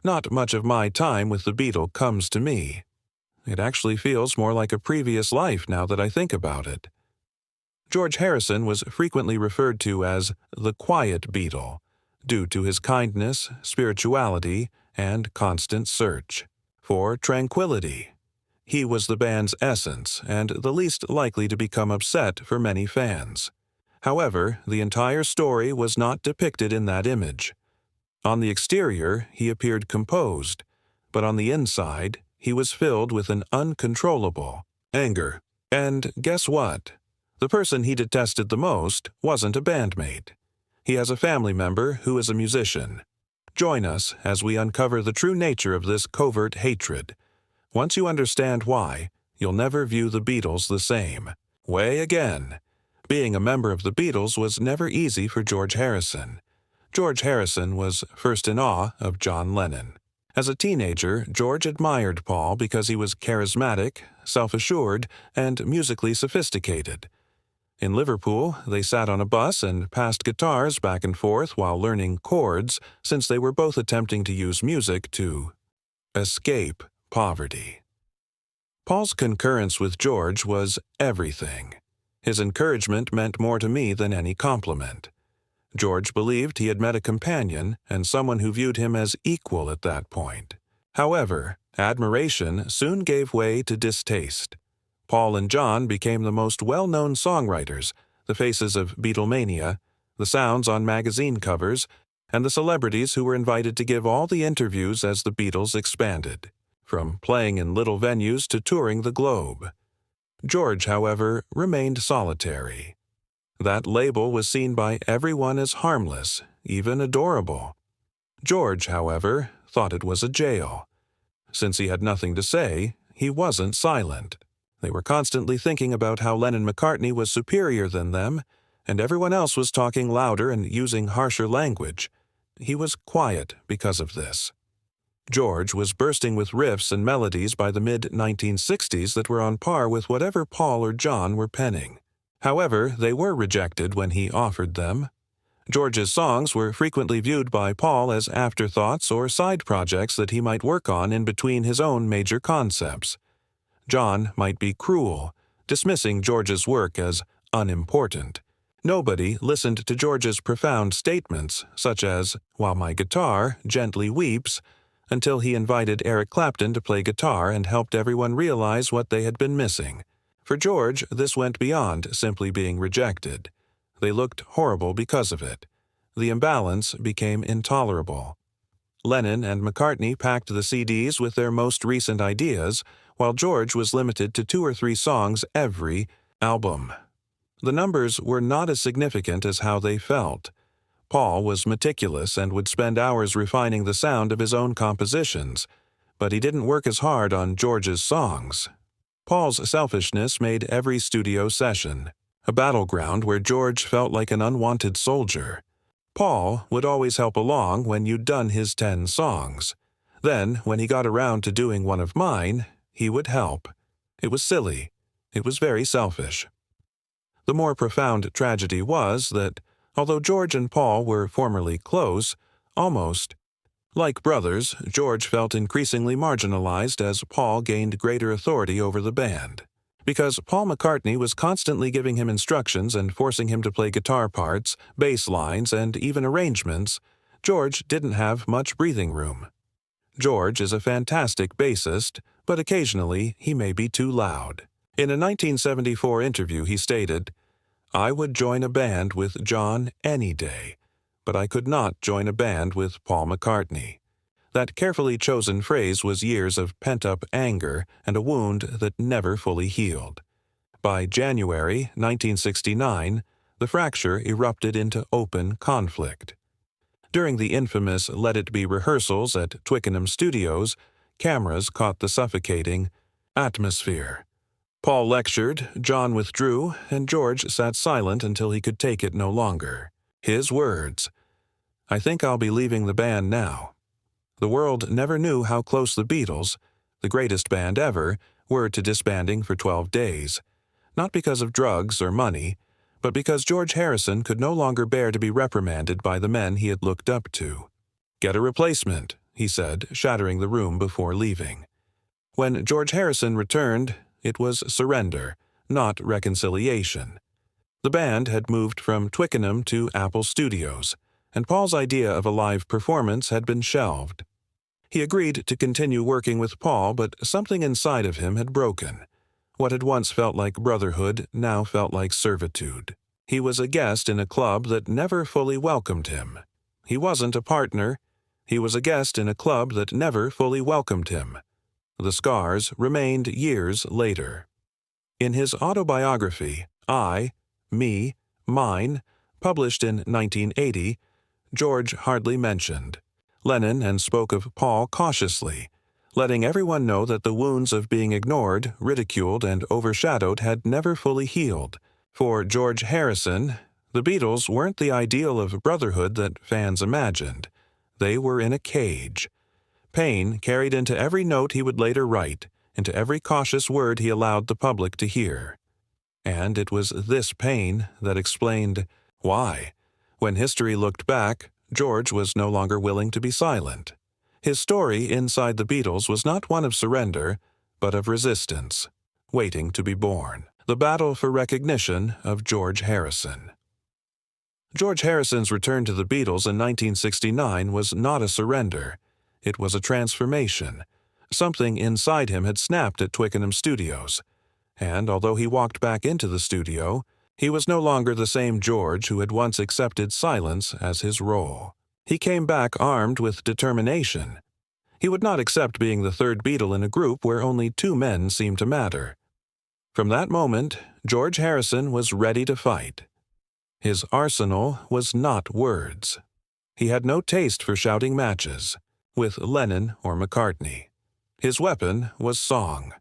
Not much of my time with the Beatles comes to me. It actually feels more like a previous life now that I think about it. George Harrison was frequently referred to as the quiet Beatle, due to his kindness, spirituality, and constant search for tranquility. He was the band's essence and the least likely to become upset for many fans. However, the entire story was not depicted in that image. On the exterior, he appeared composed, but on the inside, he was filled with an uncontrollable anger. And guess what? The person he detested the most wasn't a bandmate. He has a family member who is a musician. Join us as we uncover the true nature of this covert hatred. Once you understand why, you'll never view the Beatles the same way again. Being a member of the Beatles was never easy for George Harrison. George Harrison was first in awe of John Lennon. As a teenager, George admired Paul because he was charismatic, self-assured, and musically sophisticated. In Liverpool, they sat on a bus and passed guitars back and forth while learning chords, since they were both attempting to use music to escape poverty. Paul's concurrence with George was everything. His encouragement meant more to me than any compliment. George believed he had met a companion and someone who viewed him as equal at that point. However, admiration soon gave way to distaste. Paul and John became the most well-known songwriters, the faces of Beatlemania, the sounds on magazine covers, and the celebrities who were invited to give all the interviews as the Beatles expanded, from playing in little venues to touring the globe. George, however, remained solitary. That label was seen by everyone as harmless, even adorable. George, however, thought it was a jail. Since he had nothing to say, he wasn't silent. They were constantly thinking about how Lennon-McCartney was superior than them, and everyone else was talking louder and using harsher language. He was quiet because of this. George was bursting with riffs and melodies by the mid-1960s that were on par with whatever Paul or John were penning. However, they were rejected when he offered them. George's songs were frequently viewed by Paul as afterthoughts or side projects that he might work on in between his own major concepts. John might be cruel, dismissing George's work as unimportant. Nobody listened to George's profound statements, such as, "While my guitar gently weeps," until he invited Eric Clapton to play guitar and helped everyone realize what they had been missing. For George, this went beyond simply being rejected. They looked horrible because of it. The imbalance became intolerable. Lennon and McCartney packed the CDs with their most recent ideas, while George was limited to 2 or 3 songs every album. The numbers were not as significant as how they felt. Paul was meticulous and would spend hours refining the sound of his own compositions, but he didn't work as hard on George's songs. Paul's selfishness made every studio session a battleground where George felt like an unwanted soldier. Paul would always help along when you'd done his 10 songs. Then, when he got around to doing one of mine, he would help. It was silly. It was very selfish. The more profound tragedy was that, although George and Paul were formerly close, almost like brothers, George felt increasingly marginalized as Paul gained greater authority over the band. Because Paul McCartney was constantly giving him instructions and forcing him to play guitar parts, bass lines, and even arrangements, George didn't have much breathing room. George is a fantastic bassist, but occasionally he may be too loud. In a 1974 interview he stated, "I would join a band with John any day, but I could not join a band with Paul McCartney." That carefully chosen phrase was years of pent-up anger and a wound that never fully healed. By January 1969, the fracture erupted into open conflict. During the infamous Let It Be rehearsals at Twickenham Studios, cameras caught the suffocating atmosphere. Paul lectured, John withdrew, and George sat silent until he could take it no longer. His words, "I think I'll be leaving the band now." The world never knew how close the Beatles, the greatest band ever, were to disbanding for 12 days, not because of drugs or money, but because George Harrison could no longer bear to be reprimanded by the men he had looked up to. "Get a replacement," he said, shattering the room before leaving. When George Harrison returned, it was surrender, not reconciliation. The band had moved from Twickenham to Apple Studios, and Paul's idea of a live performance had been shelved. He agreed to continue working with Paul, but something inside of him had broken. What had once felt like brotherhood now felt like servitude. He was a guest in a club that never fully welcomed him. He wasn't a partner. He was a guest in a club that never fully welcomed him. The scars remained years later. In his autobiography, I, Me, Mine, published in 1980, George hardly mentioned Lennon and spoke of Paul cautiously, letting everyone know that the wounds of being ignored, ridiculed, and overshadowed had never fully healed. For George Harrison, the Beatles weren't the ideal of brotherhood that fans imagined. They were in a cage. Pain carried into every note he would later write, into every cautious word he allowed the public to hear. And it was this pain that explained why, when history looked back, George was no longer willing to be silent. His story inside the Beatles was not one of surrender, but of resistance, waiting to be born. The battle for recognition of George Harrison. George Harrison's return to the Beatles in 1969 was not a surrender. It was a transformation. Something inside him had snapped at Twickenham Studios, and although he walked back into the studio, he was no longer the same George who had once accepted silence as his role. He came back armed with determination. He would not accept being the third Beatle in a group where only two men seemed to matter. From that moment, George Harrison was ready to fight. His arsenal was not words. He had no taste for shouting matches with Lennon or McCartney. His weapon was song.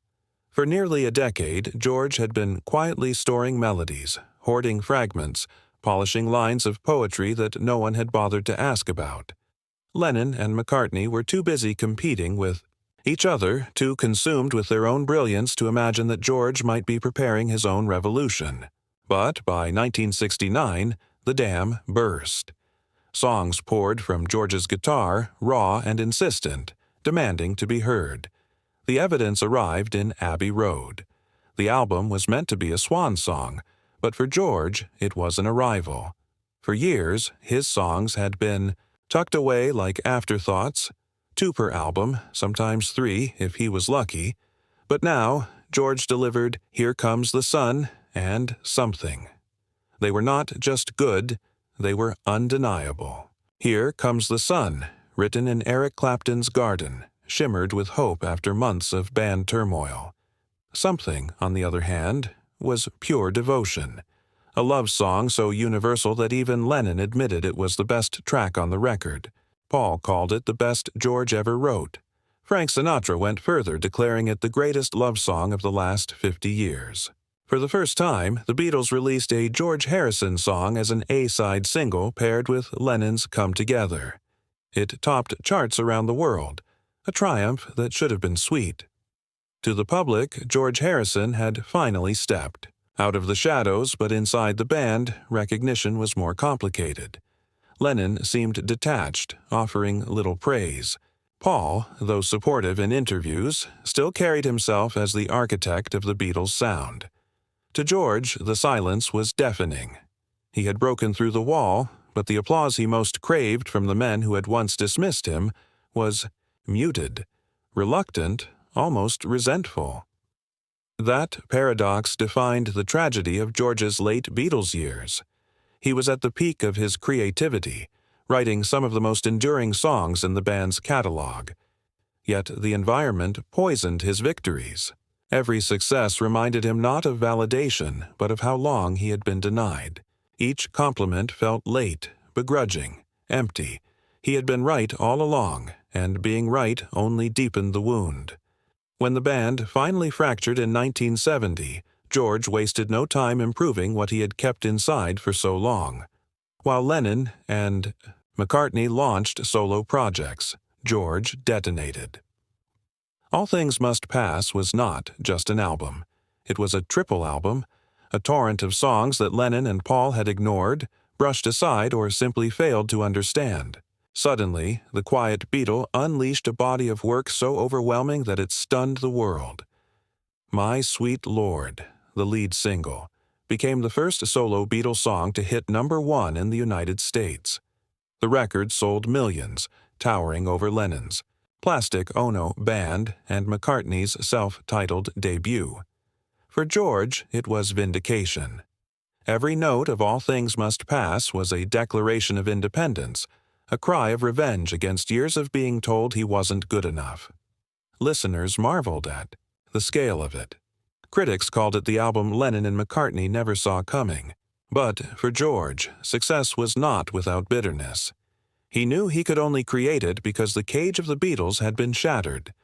For nearly a decade, George had been quietly storing melodies, hoarding fragments, polishing lines of poetry that no one had bothered to ask about. Lennon and McCartney were too busy competing with each other, too consumed with their own brilliance to imagine that George might be preparing his own revolution. But by 1969, the dam burst. Songs poured from George's guitar, raw and insistent, demanding to be heard. The evidence arrived in Abbey Road. The album was meant to be a swan song, but for George, it was an arrival. For years, his songs had been tucked away like afterthoughts, 2 per album, sometimes 3 if he was lucky. But now, George delivered Here Comes the Sun and Something. They were not just good, they were undeniable. Here Comes the Sun, written in Eric Clapton's garden, shimmered with hope after months of band turmoil. Something, on the other hand, was pure devotion. A love song so universal that even Lennon admitted it was the best track on the record. Paul called it the best George ever wrote. Frank Sinatra went further, declaring it the greatest love song of the last 50 years. For the first time, the Beatles released a George Harrison song as an A-side single paired with Lennon's Come Together. It topped charts around the world, a triumph that should have been sweet. To the public, George Harrison had finally stepped. Out of the shadows, but inside the band, recognition was more complicated. Lennon seemed detached, offering little praise. Paul, though supportive in interviews, still carried himself as the architect of the Beatles' sound. To George, the silence was deafening. He had broken through the wall, but the applause he most craved from the men who had once dismissed him was muted, reluctant, almost resentful. That paradox defined the tragedy of George's late Beatles years. He was at the peak of his creativity, writing some of the most enduring songs in the band's catalog. Yet the environment poisoned his victories. Every success reminded him not of validation, but of how long he had been denied. Each compliment felt late, begrudging, empty. He had been right all along, and being right only deepened the wound. When the band finally fractured in 1970, George wasted no time improving what he had kept inside for so long. While Lennon and McCartney launched solo projects, George detonated. All Things Must Pass was not just an album. It was a triple album, a torrent of songs that Lennon and Paul had ignored, brushed aside, or simply failed to understand. Suddenly, the quiet Beatle unleashed a body of work so overwhelming that it stunned the world. My Sweet Lord, the lead single, became the first solo Beatles song to hit #1 in the United States. The record sold millions, towering over Lennon's, Plastic Ono Band, and McCartney's self-titled debut. For George, it was vindication. Every note of All Things Must Pass was a declaration of independence, a cry of revenge against years of being told he wasn't good enough. Listeners marveled at the scale of it. Critics called it the album Lennon and McCartney never saw coming. But for George, success was not without bitterness. He knew he could only create it because the cage of the Beatles had been shattered.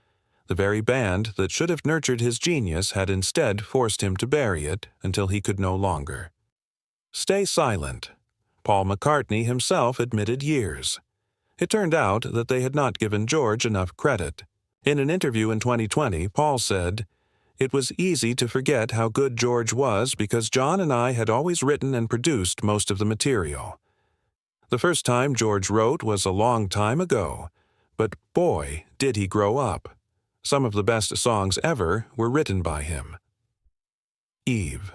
The very band that should have nurtured his genius had instead forced him to bury it until he could no longer. Stay silent. Paul McCartney himself admitted years. It turned out that they had not given George enough credit. In an interview in 2020, Paul said, "It was easy to forget how good George was because John and I had always written and produced most of the material. The first time George wrote was a long time ago, but boy, did he grow up. Some of the best songs ever were written by him." Eve.